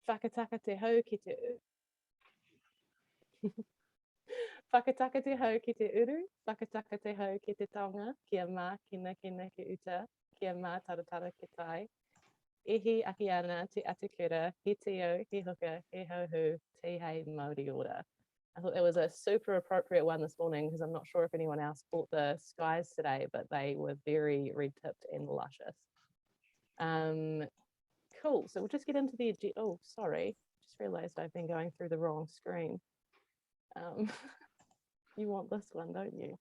Whakataka te hau ki te Whakataka te hau ki te uru, whakataka te hau ki te taonga, kia mā kina kina ki uta, kia mā taratara ki tai. Ihi aki ana te atukura, he teo, he huka, he hauhu, te hei Māori ora. I thought it was a super appropriate one this morning because I'm not sure if anyone else bought the skies today, but they were very red-tipped and luscious. Cool, so we'll just get into the, oh, sorry, just realized I've been going through the wrong screen. You want this one, don't you?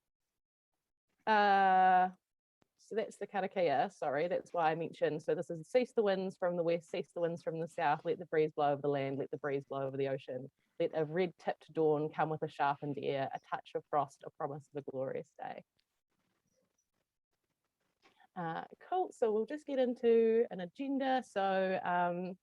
So that's the karakia, sorry, that's why I mentioned. So this is cease the winds from the west, cease the winds from the south, let the breeze blow over the land, let the breeze blow over the ocean, let a red-tipped dawn come with a sharpened ear, a touch of frost, a promise of a glorious day. Cool, so we'll just get into an agenda. So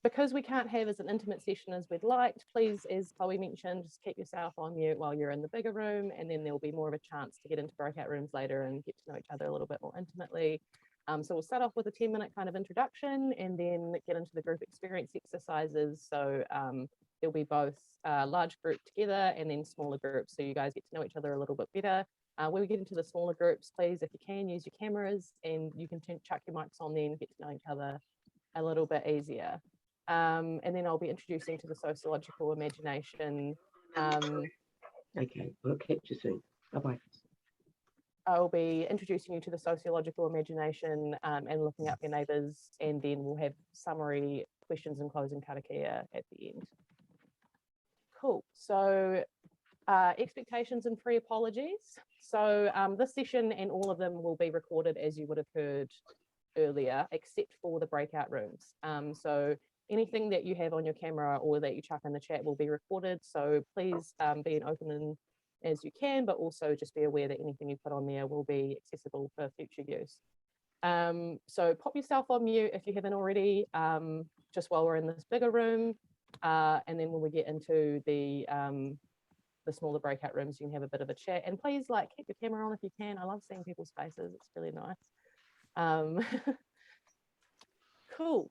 because we can't have as an intimate session as we'd like, please, as Chloe mentioned, just keep yourself on mute while you're in the bigger room, and then there'll be more of a chance to get into breakout rooms later and get to know each other a little bit more intimately. So we'll start off with a 10-minute kind of introduction and then get into the group experience exercises. So there'll be both large group together and then smaller groups, so you guys get to know each other a little bit better. When we get into the smaller groups, please, if you can, use your cameras and you can chuck your mics on then, get to know each other a little bit easier. And then I'll be introducing to the sociological imagination. Okay, we'll catch you soon. Bye-bye. I'll be introducing you to the sociological imagination and looking up your neighbours, and then we'll have summary questions and closing karakia at the end. Cool, so expectations and pre-apologies. So this session and all of them will be recorded as you would have heard earlier, except for the breakout rooms. So anything that you have on your camera or that you chuck in the chat will be recorded. So please be as open as you can, but also just be aware that anything you put on there will be accessible for future use. So pop yourself on mute if you haven't already, just while we're in this bigger room. And then when we get into the smaller breakout rooms, you can have a bit of a chat. And please, like, keep your camera on if you can. I love seeing people's faces. It's really nice. Cool.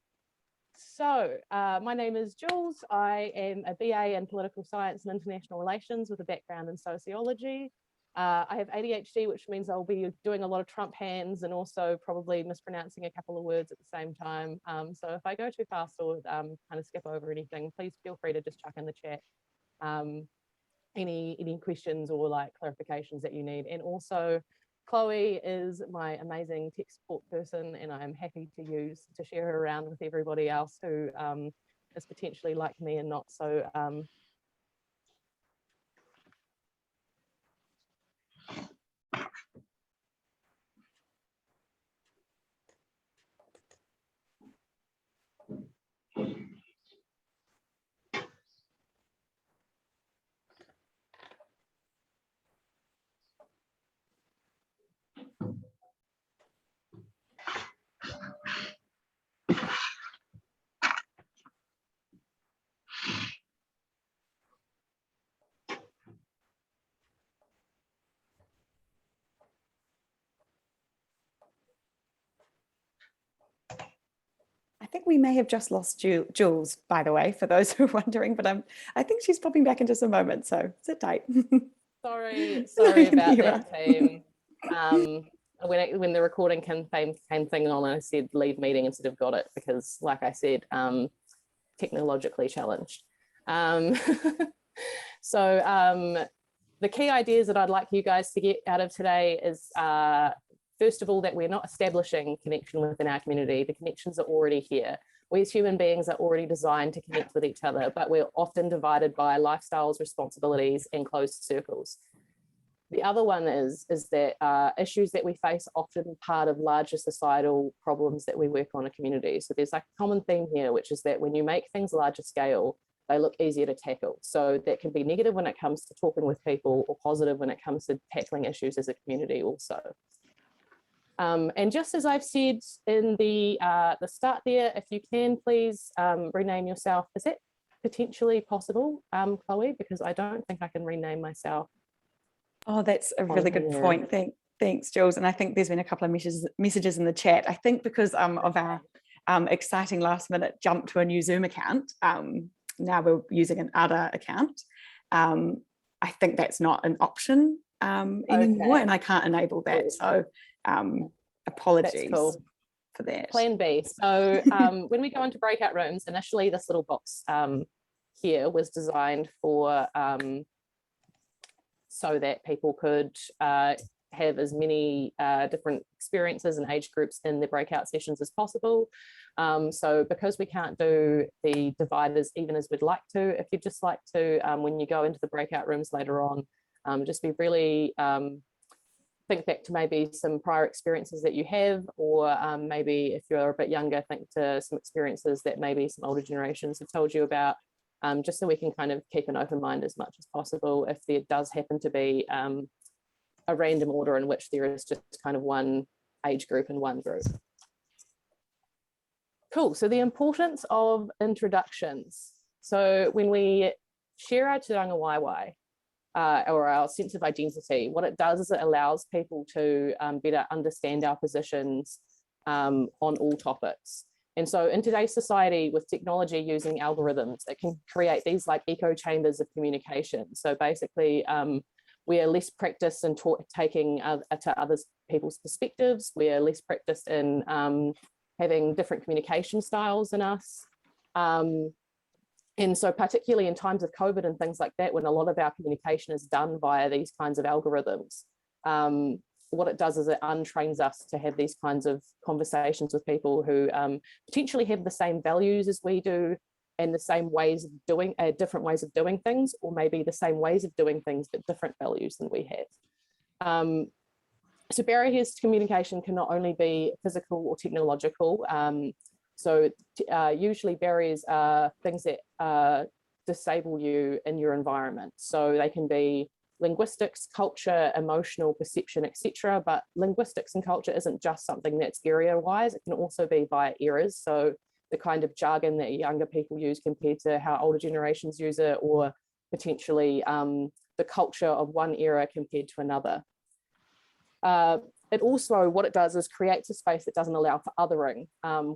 So my name is Jules. I am a BA in political science and international relations with a background in sociology. I have ADHD, which means I'll be doing a lot of Trump hands and also probably mispronouncing a couple of words at the same time. So if I go too fast or kind of skip over anything, please feel free to just chuck in the chat any questions or like clarifications that you need. And also, Chloe is my amazing tech support person, and I'm happy to share her around with everybody else who is potentially like me and not so I think we may have just lost Jules, by the way, for those who are wondering, but I think she's popping back in just a moment, so sit tight. Sorry about that, team. When the recording came thing on, I said leave meeting instead of got it because, like I said, technologically challenged. So the key ideas that I'd like you guys to get out of today is first of all, that we're not establishing connection within our community. The connections are already here. We as human beings are already designed to connect with each other, but we're often divided by lifestyles, responsibilities, and closed circles. The other one is that issues that we face are often part of larger societal problems that we work on in a community. So there's like a common theme here, which is that when you make things larger scale, they look easier to tackle. So that can be negative when it comes to talking with people, or positive when it comes to tackling issues as a community also. And just as I've said in the start there, if you can please rename yourself. Is that potentially possible, Chloe? Because I don't think I can rename myself. Oh, that's a really good point. Thanks, Jules. And I think there's been a couple of messages in the chat. I think because of our exciting last minute jump to a new Zoom account. Now we're using an other account. I think that's not an option anymore, and I can't enable that. So apologies for that. Plan B. So when we go into breakout rooms, initially this little box here was designed for so that people could have as many different experiences and age groups in the breakout sessions as possible. So because we can't do the divide as even as we'd like to, if you'd just like to, when you go into the breakout rooms later on, just be really think back to maybe some prior experiences that you have, or maybe if you're a bit younger, think to some experiences that maybe some older generations have told you about, just so we can kind of keep an open mind as much as possible if there does happen to be a random order in which there is just kind of one age group and one group. Cool, so the importance of introductions. So when we share our te ranga waiwai, or our sense of identity, what it does is it allows people to better understand our positions on all topics. And so in today's society, with technology using algorithms, it can create these like echo chambers of communication. So basically, we are less practiced in taking to others people's perspectives. We are less practiced in having different communication styles than us. And so particularly in times of COVID and things like that, when a lot of our communication is done via these kinds of algorithms, what it does is it untrains us to have these kinds of conversations with people who potentially have the same values as we do, and the same ways of doing, different ways of doing things, or maybe the same ways of doing things, but different values than we have. So barriers to communication can not only be physical or technological. Usually barriers are things that disable you in your environment. So they can be linguistics, culture, emotional perception, etc. But linguistics and culture isn't just something that's area-wise. It can also be via eras. So the kind of jargon that younger people use compared to how older generations use it, or potentially the culture of one era compared to another. It also, what it does is creates a space that doesn't allow for othering,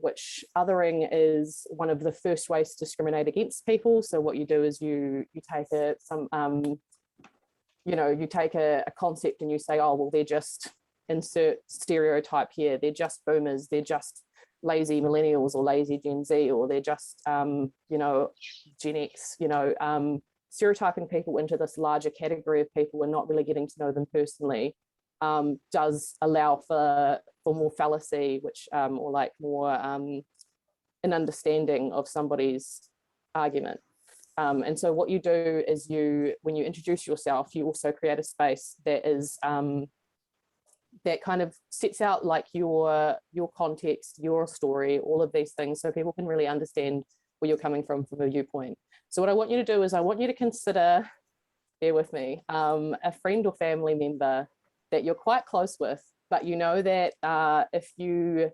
which othering is one of the first ways to discriminate against people. So what you do is you take you take a concept and you say, oh, well, they're just, insert stereotype here, they're just boomers, they're just lazy millennials or lazy Gen Z, or they're just, Gen X, stereotyping people into this larger category of people and not really getting to know them personally. Does allow for more fallacy, which or like more an understanding of somebody's argument. And so what you do is when you introduce yourself, you also create a space that is that kind of sets out like your context, your story, all of these things, so people can really understand where you're coming from a viewpoint. So what I want you to do is I want you to consider, bear with me, a friend or family member that you're quite close with, but you know that if you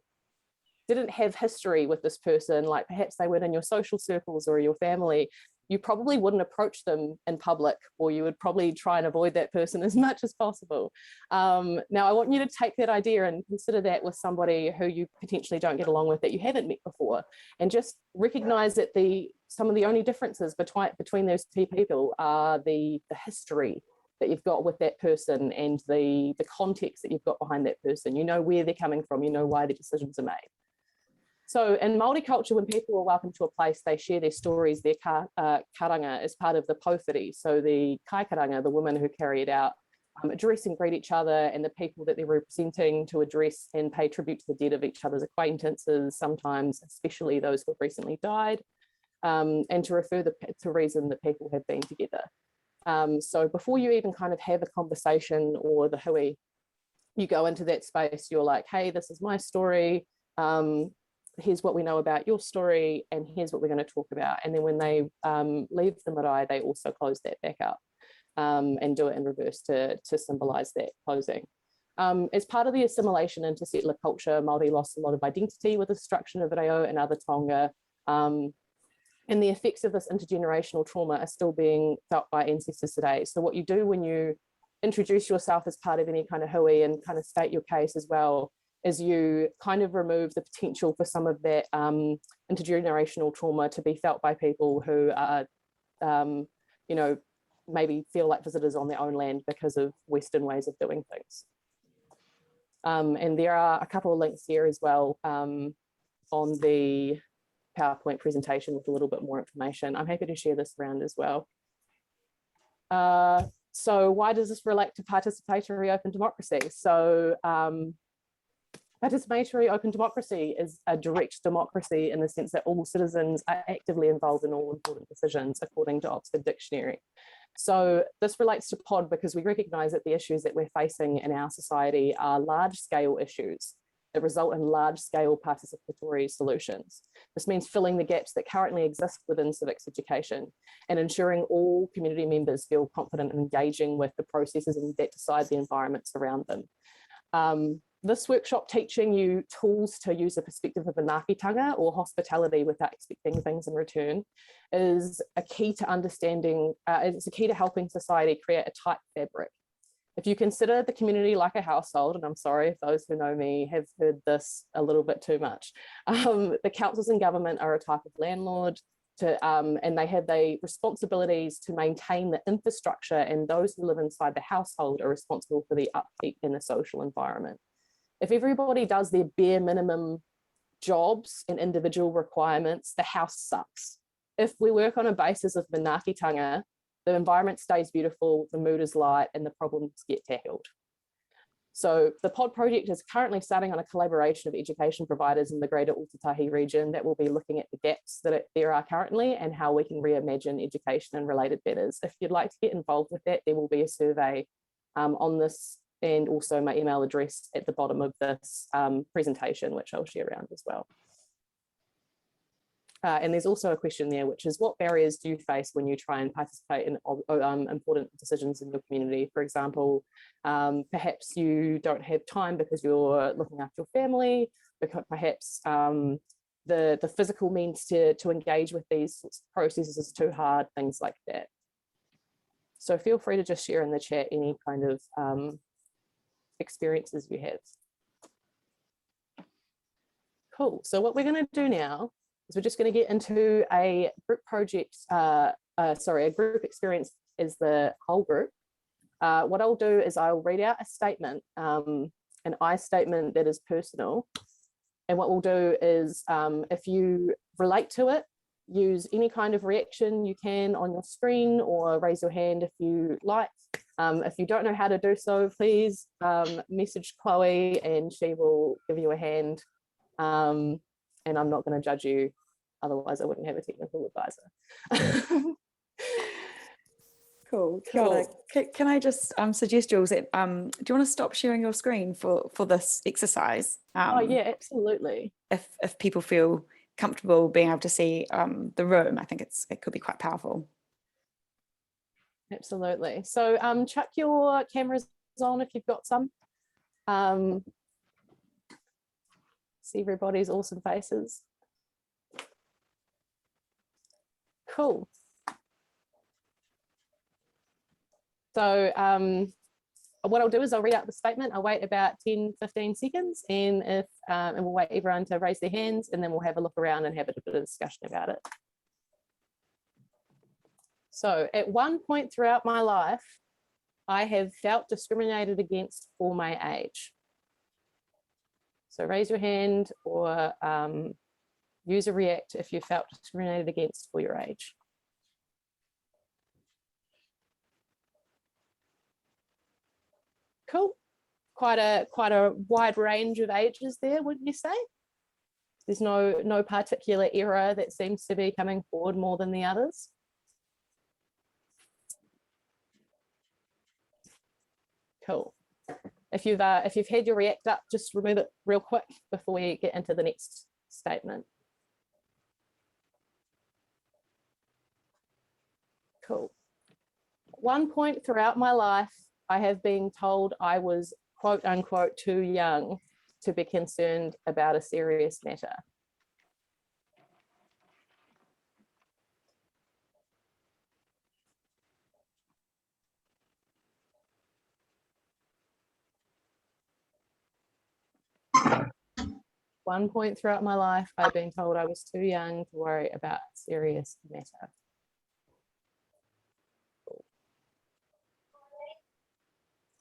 didn't have history with this person, like perhaps they weren't in your social circles or your family, you probably wouldn't approach them in public, or you would probably try and avoid that person as much as possible. Now, I want you to take that idea and consider that with somebody who you potentially don't get along with, that you haven't met before, and just recognize that some of the only differences between those two people are the history that you've got with that person and the context that you've got behind that person. You know where they're coming from, you know why the decisions are made. So in Māori culture, when people are welcome to a place, they share their stories, their karanga as part of the pauwhiri. So the kaikaranga, the women who carry it out, address and greet each other and the people that they're representing, to address and pay tribute to the dead of each other's acquaintances, sometimes especially those who have recently died, and to refer to reason that people have been together. So before you even kind of have a conversation or the hui, you go into that space, you're like, hey, this is my story. Here's what we know about your story, and here's what we're going to talk about. And then when they leave the marae, they also close that back up and do it in reverse to symbolize that closing. As part of the assimilation into settler culture, Māori lost a lot of identity with the destruction of reo and other tonga. And the effects of this intergenerational trauma are still being felt by ancestors today. So what you do when you introduce yourself as part of any kind of hui and kind of state your case as well, as you kind of remove the potential for some of that intergenerational trauma to be felt by people who are, you know, maybe feel like visitors on their own land because of Western ways of doing things. And there are a couple of links here as well on the PowerPoint presentation with a little bit more information. I'm happy to share this around as well. So why does this relate to participatory open democracy? So participatory open democracy is a direct democracy in the sense that all citizens are actively involved in all important decisions, according to Oxford Dictionary. So this relates to POD because we recognise that the issues that we're facing in our society are large-scale issues that result in large-scale participatory solutions. This means filling the gaps that currently exist within civics education and ensuring all community members feel confident in engaging with the processes that decide the environments around them. This workshop teaching you tools to use the perspective of manaakitanga or hospitality without expecting things in return is a key to understanding, it's a key to helping society create a tight fabric. If you consider the community like a household, and I'm sorry if those who know me have heard this a little bit too much, the councils and government are a type of landlord and they have the responsibilities to maintain the infrastructure, and those who live inside the household are responsible for the upkeep in the social environment. If everybody does their bare minimum jobs and individual requirements, the house sucks. If we work on a basis of manaakitanga, the environment stays beautiful, the mood is light, and the problems get tackled. So the POD project is currently starting on a collaboration of education providers in the greater Ōtautahi region that will be looking at the gaps that there are currently and how we can reimagine education and related matters. If you'd like to get involved with that, there will be a survey on this, and also my email address at the bottom of this presentation, which I'll share around as well. And there's also a question there, which is what barriers do you face when you try and participate in important decisions in your community? For example, perhaps you don't have time because you're looking after your family, because perhaps the physical means to engage with these processes is too hard, things like that. So feel free to just share in the chat any kind of experiences you have. Cool, so what we're going to do now is we're just going to get into a group project, a group experience as the whole group. What I'll do is I'll read out a statement, an I statement that is personal. And what we'll do is if you relate to it, use any kind of reaction you can on your screen or raise your hand if you like. If you don't know how to do so, please message Chloe and she will give you a hand. And I'm not going to judge you, otherwise I wouldn't have a technical advisor. Cool. Can I just suggest, Jules, that do you want to stop sharing your screen for this exercise? Oh yeah, absolutely. If people feel comfortable being able to see the room, I think it could be quite powerful. Absolutely. So chuck your cameras on if you've got some. See everybody's awesome faces. Cool. So what I'll do is I'll read out the statement. I'll wait about 10-15 seconds, and and we'll wait everyone to raise their hands, and then we'll have a look around and have a bit of discussion about it. So at one point throughout my life, I have felt discriminated against for my age. So raise your hand or use a react if you felt discriminated against for your age. Cool. Quite a wide range of ages there, wouldn't you say? There's no particular era that seems to be coming forward more than the others. Cool. If you've had your react up, just remove it real quick before we get into the next statement. Cool. At one point throughout my life, I have been told I was quote unquote too young to be concerned about a serious matter. one point throughout my life, I've been told I was too young to worry about serious matter.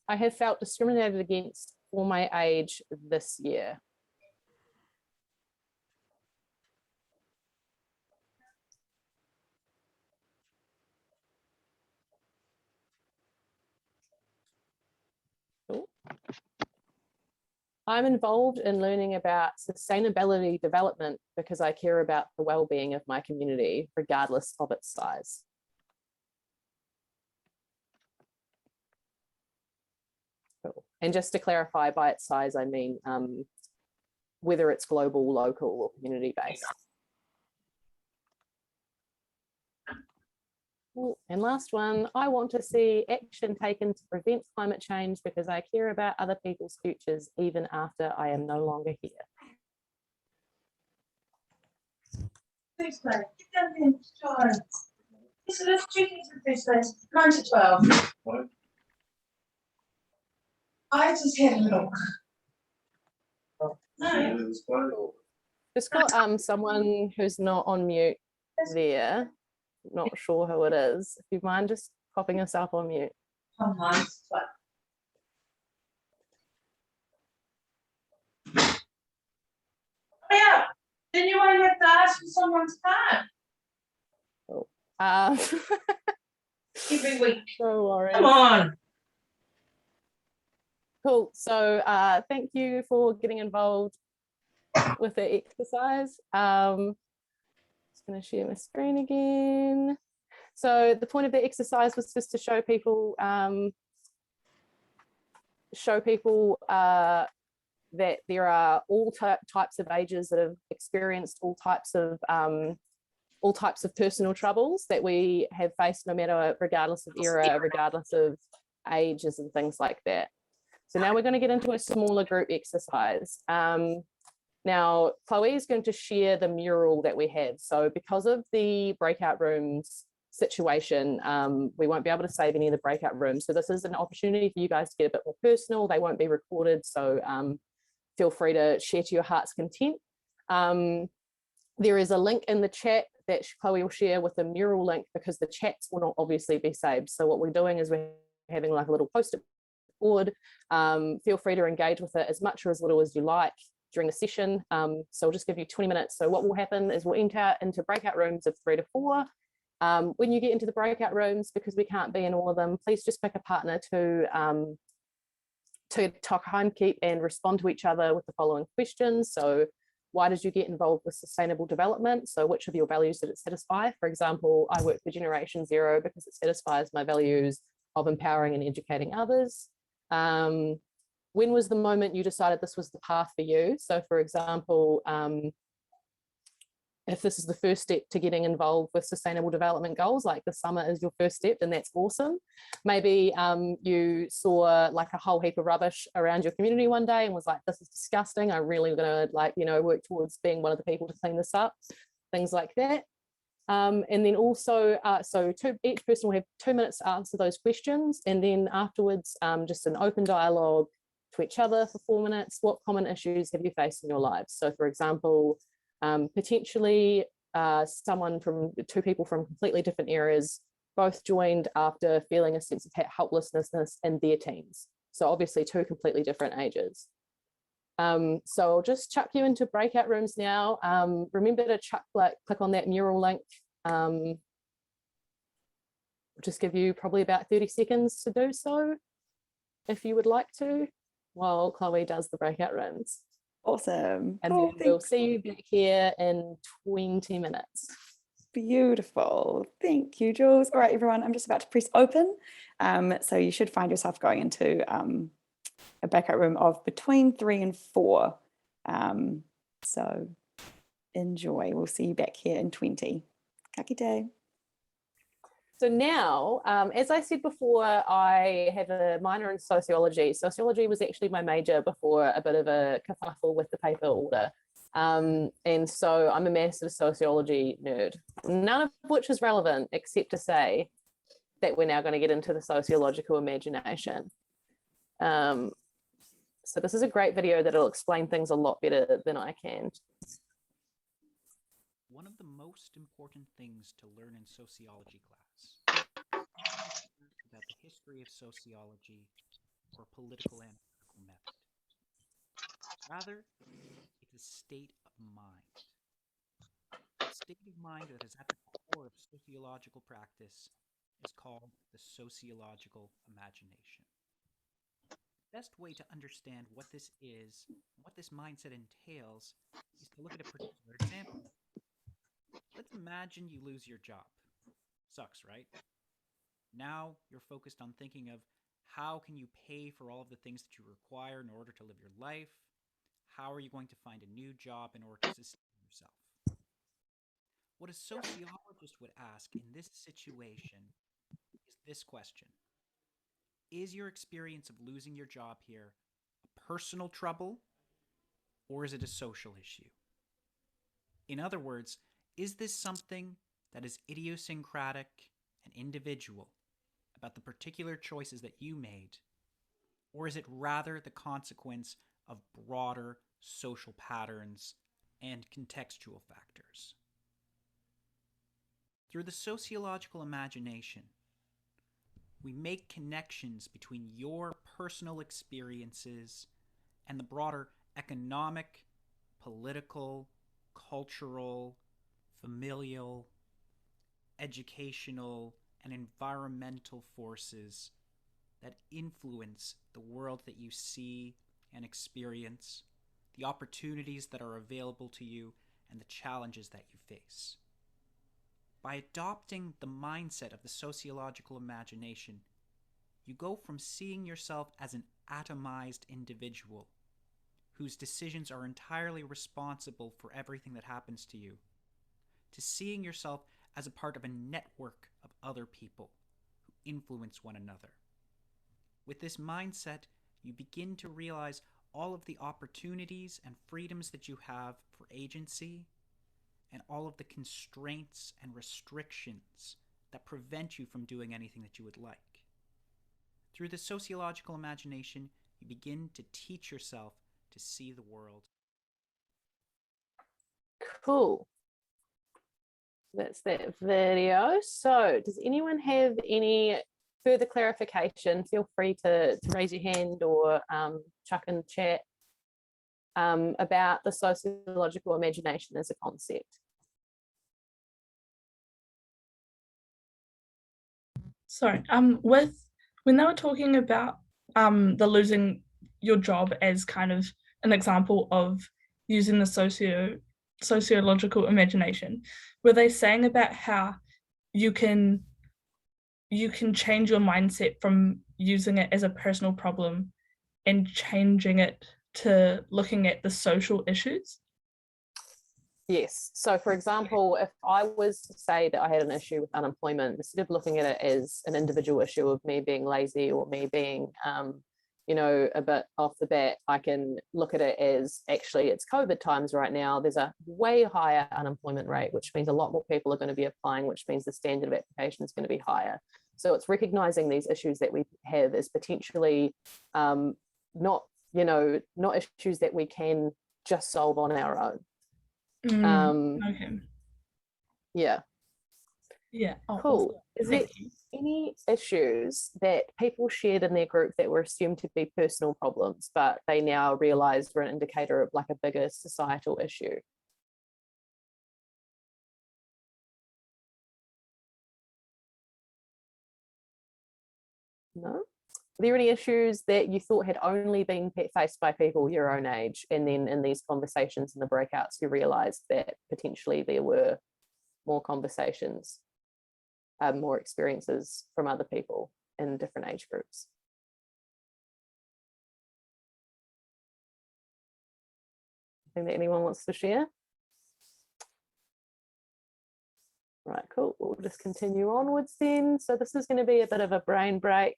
I have felt discriminated against for my age this year. Cool. I'm involved in learning about sustainability development because I care about the well-being of my community, regardless of its size. Cool. And just to clarify, by its size, I mean whether it's global, local, or community-based. And last one, I want to see action taken to prevent climate change because I care about other people's futures even after I am no longer here. Please, mate, get down here and try. So let's check into the fish place, 9 to 12. What? I just had a look. No. Just got someone who's not on mute there. Not sure who it is. If you mind just popping yourself on mute. Oh, nice. Yeah, then you won't have to ask for someone's card. Oh. Every week. No worries. Come on. Cool. So thank you for getting involved with the exercise. Just going to share my screen again. So the point of the exercise was just to show people that there are all types of ages that have experienced all types of personal troubles that we have faced, no matter, regardless of era, regardless of ages and things like that. So now we're going to get into a smaller group exercise. Now, Chloe is going to share the mural that we have. So because of the breakout rooms situation, we won't be able to save any of the breakout rooms. So this is an opportunity for you guys to get a bit more personal. They won't be recorded, so feel free to share to your heart's content. There is a link in the chat that Chloe will share with the mural link because the chats will not obviously be saved. So what we're doing is we're having like a little post-it board. Feel free to engage with it as much or as little as you like during the session. So I'll just give you 20 minutes. So what will happen is we'll enter into breakout rooms of 3 to 4. When you get into the breakout rooms, because we can't be in all of them, please just pick a partner to talk home, keep and respond to each other with the following questions. So why did you get involved with sustainable development? So which of your values did it satisfy? For example, I work for Generation Zero because it satisfies my values of empowering and educating others. When was the moment you decided this was the path for you? So for example, if this is the first step to getting involved with sustainable development goals, like the summit is your first step, then that's awesome. Maybe you saw like a whole heap of rubbish around your community one day and was like, this is disgusting. I'm really gonna work towards being one of the people to clean this up, things like that. And then also, each person will have 2 minutes to answer those questions. And then afterwards, just an open dialogue to each other for 4 minutes. What common issues have you faced in your lives? So for example, potentially two people from completely different areas both joined after feeling a sense of helplessness in their teens. So obviously 2 completely different ages. So I'll just chuck you into breakout rooms now. Remember to click on that mural link. I'll just give you probably about 30 seconds to do so, if you would like to, while Chloe does the breakout rooms. Awesome. And then we'll see you back here in 20 minutes. Beautiful. Thank you, Jules. All right, everyone, I'm just about to press open. So you should find yourself going into a breakout room of between 3 and 4. So enjoy. We'll see you back here in 20. Ka kite. So now, as I said before, I have a minor in sociology. Sociology was actually my major before a bit of a kerfuffle with the paper order. And so I'm a massive sociology nerd, none of which is relevant except to say that we're now going to get into the sociological imagination. So this is a great video that'll explain things a lot better than I can. One of the most important things to learn in sociology class is about the history of sociology or political analytical method. Rather, it's a state of mind. The state of mind that is at the core of sociological practice is called the sociological imagination. The best way to understand what this is, what this mindset entails, is to look at a particular example. Let's imagine you lose your job. Sucks, right? Now you're focused on thinking of how can you pay for all of the things that you require in order to live your life? How are you going to find a new job in order to sustain yourself? What a sociologist would ask in this situation is this question. Is your experience of losing your job here a personal trouble, or is it a social issue? In other words, is this something that is idiosyncratic and individual about the particular choices that you made, or is it rather the consequence of broader social patterns and contextual factors? Through the sociological imagination, we make connections between your personal experiences and the broader economic, political, cultural, familial, educational, and environmental forces that influence the world that you see and experience, the opportunities that are available to you, and the challenges that you face. By adopting the mindset of the sociological imagination, you go from seeing yourself as an atomized individual whose decisions are entirely responsible for everything that happens to you, to seeing yourself as a part of a network of other people who influence one another. With this mindset, you begin to realize all of the opportunities and freedoms that you have for agency, and all of the constraints and restrictions that prevent you from doing anything that you would like. Through the sociological imagination, you begin to teach yourself to see the world. Cool. That's that video. So does anyone have any further clarification? Feel free to raise your hand or chuck in chat about the sociological imagination as a concept. Sorry, when they were talking about the losing your job as kind of an example of using the sociological imagination, were they saying about how you can change your mindset from using it as a personal problem and changing it to looking at the social issues? Yes. So for example, if I was to say that I had an issue with unemployment, instead of looking at it as an individual issue of me being lazy or me being, you know, a bit off the bat, I can look at it as actually it's COVID times right now. There's a way higher unemployment rate, which means a lot more people are going to be applying, which means the standard of application is going to be higher. So it's recognizing these issues that we have as potentially not issues that we can just solve on our own. Okay. Yeah. Yeah. Oh, Cool. awesome. Is there Thank you. any issues that people shared in their group that were assumed to be personal problems, but they now realize were an indicator of like a bigger societal issue? No? Are there any issues that you thought had only been faced by people your own age, and then in these conversations and the breakouts you realized that potentially there were more conversations, more experiences from other people in different age groups? Anything that anyone wants to share? Right, cool. We'll just continue onwards then. So this is going to be a bit of a brain break.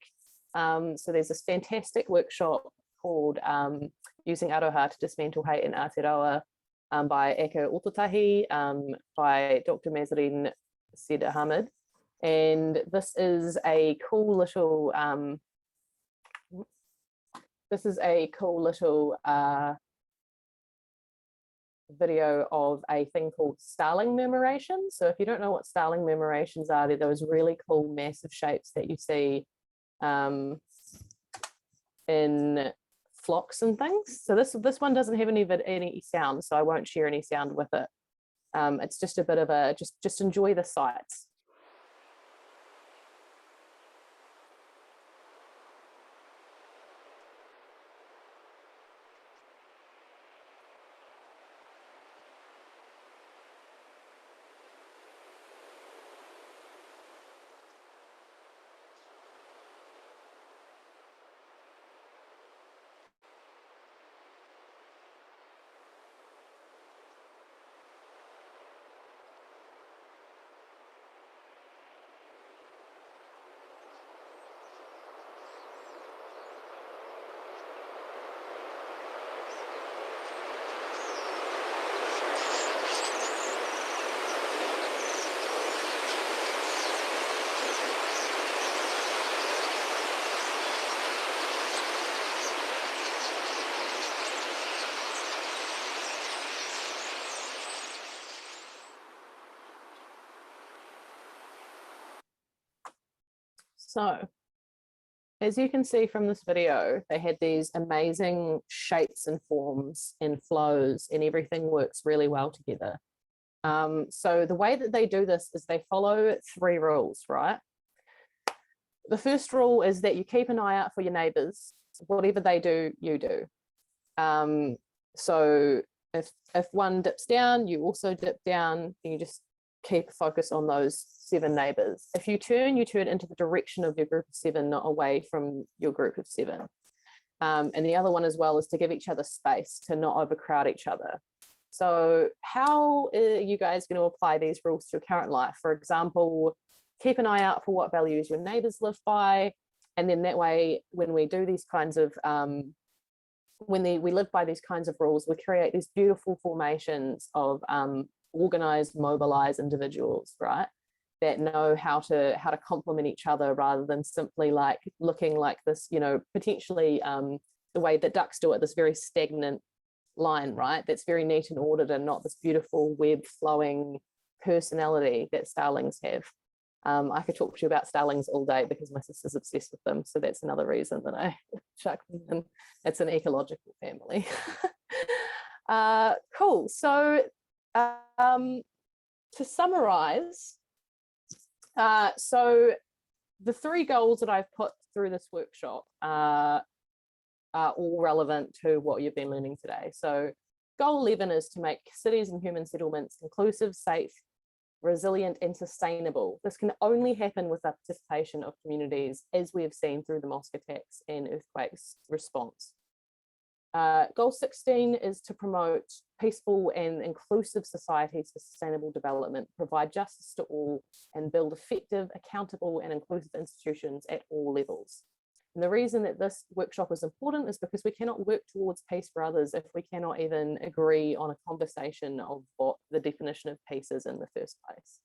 So there's this fantastic workshop called Using Aroha to Dismantle Hate in Aotearoa by Ōtautahi, by Dr. Mazarine Said Ahmed. And this is a cool little this is a cool little video of a thing called starling murmurations. So if you don't know what starling murmurations are, they're those really cool massive shapes that you see in flocks and things. So this one doesn't have any sound, so I won't share any sound with it. It's just a bit of a just enjoy the sights. So, as you can see from this video, they had these amazing shapes and forms and flows, and everything works really well together. So the way that they do this is they follow 3 rules, right? The first rule is that you keep an eye out for your neighbors. Whatever they do, you do. So if one dips down, you also dip down, and you just keep a focus on those 7 neighbors. If you turn into the direction of your group of 7, not away from your group of 7. And the other one as well is to give each other space, to not overcrowd each other. So how are you guys going to apply these rules to your current life? For example, keep an eye out for what values your neighbors live by. And then that way, when we do these kinds of, we live by these kinds of rules, we create these beautiful formations of organized, mobilized individuals, right? That know how to complement each other rather than simply like looking like this, you know, potentially the way that ducks do it, this very stagnant line, right? That's very neat and ordered and not this beautiful web flowing personality that starlings have. I could talk to you about starlings all day because my sister's obsessed with them. So that's another reason that I chuck them in. It's an ecological family. Cool. So to summarize, so the 3 goals that I've put through this workshop are all relevant to what you've been learning today. So goal 11 is to make cities and human settlements inclusive, safe, resilient and sustainable. This can only happen with the participation of communities, as we have seen through the mosque attacks and earthquakes response. Goal 16 is to promote peaceful and inclusive societies for sustainable development, provide justice to all, and build effective, accountable and inclusive institutions at all levels. And the reason that this workshop is important is because we cannot work towards peace for others if we cannot even agree on a conversation of what the definition of peace is in the first place.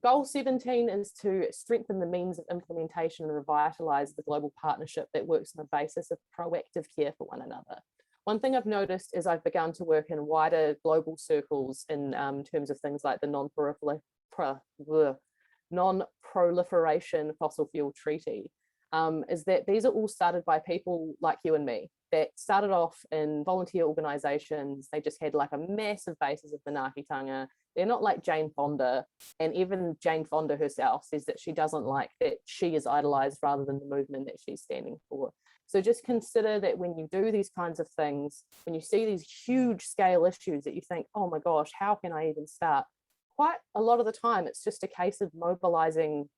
Goal 17 is to strengthen the means of implementation and revitalize the global partnership that works on the basis of proactive care for one another. One thing I've noticed is I've begun to work in wider global circles in terms of things like the non-proliferation fossil fuel treaty, is that these are all started by people like you and me that started off in volunteer organizations. They just had like a massive basis of manaakitanga. They're not like Jane Fonda, and even Jane Fonda herself says that she doesn't like that she is idolized rather than the movement that she's standing for. So just consider that when you do these kinds of things, when you see these huge scale issues that you think, oh my gosh, how can I even start? Quite a lot of the time, it's just a case of mobilizing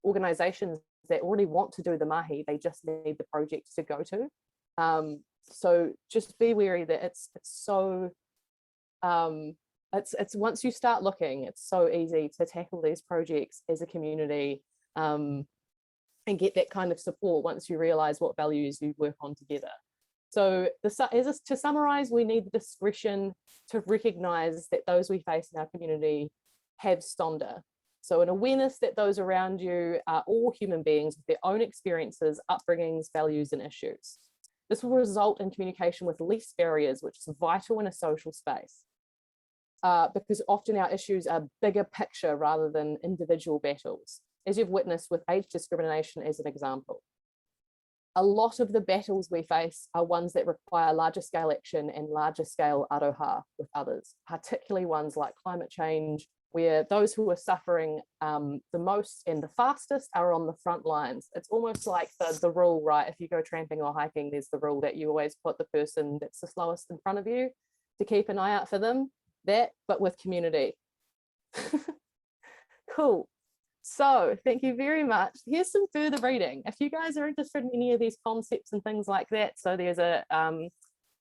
organizations that already want to do the mahi. They just need the projects to go to. So just be wary that it's once you start looking, it's so easy to tackle these projects as a community and get that kind of support once you realize what values you work on together. So to summarize, we need the discretion to recognize that those we face in our community have stonda. So an awareness that those around you are all human beings with their own experiences, upbringings, values, and issues. This will result in communication with less barriers, which is vital in a social space. Because often our issues are bigger picture rather than individual battles, as you've witnessed with age discrimination as an example. A lot of the battles we face are ones that require larger scale action and larger scale aroha with others, particularly ones like climate change, where those who are suffering the most and the fastest are on the front lines. It's almost like the rule, right? If you go tramping or hiking, there's the rule that you always put the person that's the slowest in front of you to keep an eye out for them. That, but with community. Cool. So thank you very much. Here's some further reading. If you guys are interested in any of these concepts and things like that, so there's a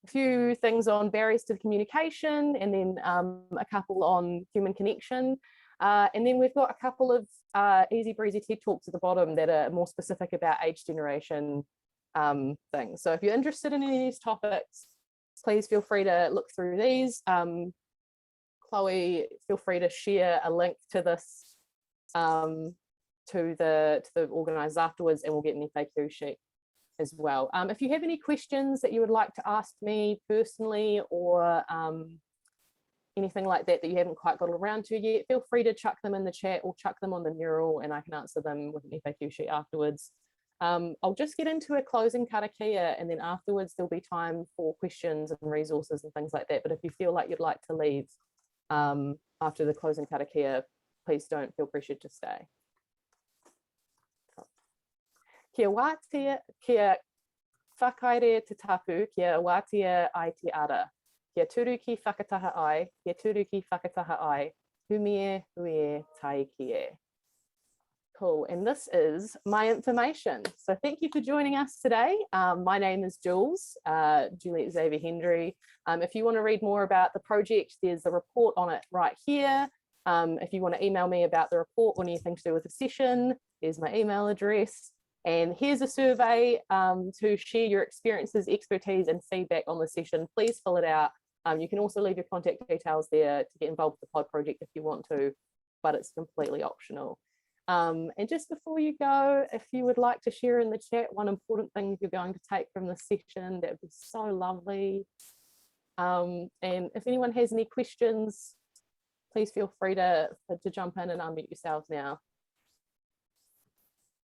few things on barriers to communication, and then a couple on human connection. And then we've got a couple of easy breezy TED Talks at the bottom that are more specific about age generation things. So if you're interested in any of these topics, please feel free to look through these. Chloe, feel free to share a link to this to the organisers afterwards, and we'll get an FAQ sheet as well. If you have any questions that you would like to ask me personally, or anything like that that you haven't quite got around to yet, feel free to chuck them in the chat or chuck them on the mural, and I can answer them with an FAQ sheet afterwards. I'll just get into a closing karakia, and then afterwards there'll be time for questions and resources and things like that. But if you feel like you'd like to leave after the closing karakia, please don't feel pressured to stay. Kia wātia, kia whakaere te tapu, kia wātia ai te ara. Kia turu ki whakataha ai, kia turu ki whakataha ai, humie huie tai kie. Cool, and this is my information. So thank you for joining us today. My name is Jules, Juliet Xavier-Hendry. If you want to read more about the project, there's a report on it right here. If you want to email me about the report or anything to do with the session, here's my email address. And here's a survey to share your experiences, expertise, and feedback on the session. Please fill it out. You can also leave your contact details there to get involved with the pod project if you want to, but it's completely optional. And just before you go, if you would like to share in the chat one important thing you're going to take from the session, that would be so lovely. And if anyone has any questions, please feel free to jump in and unmute yourselves now.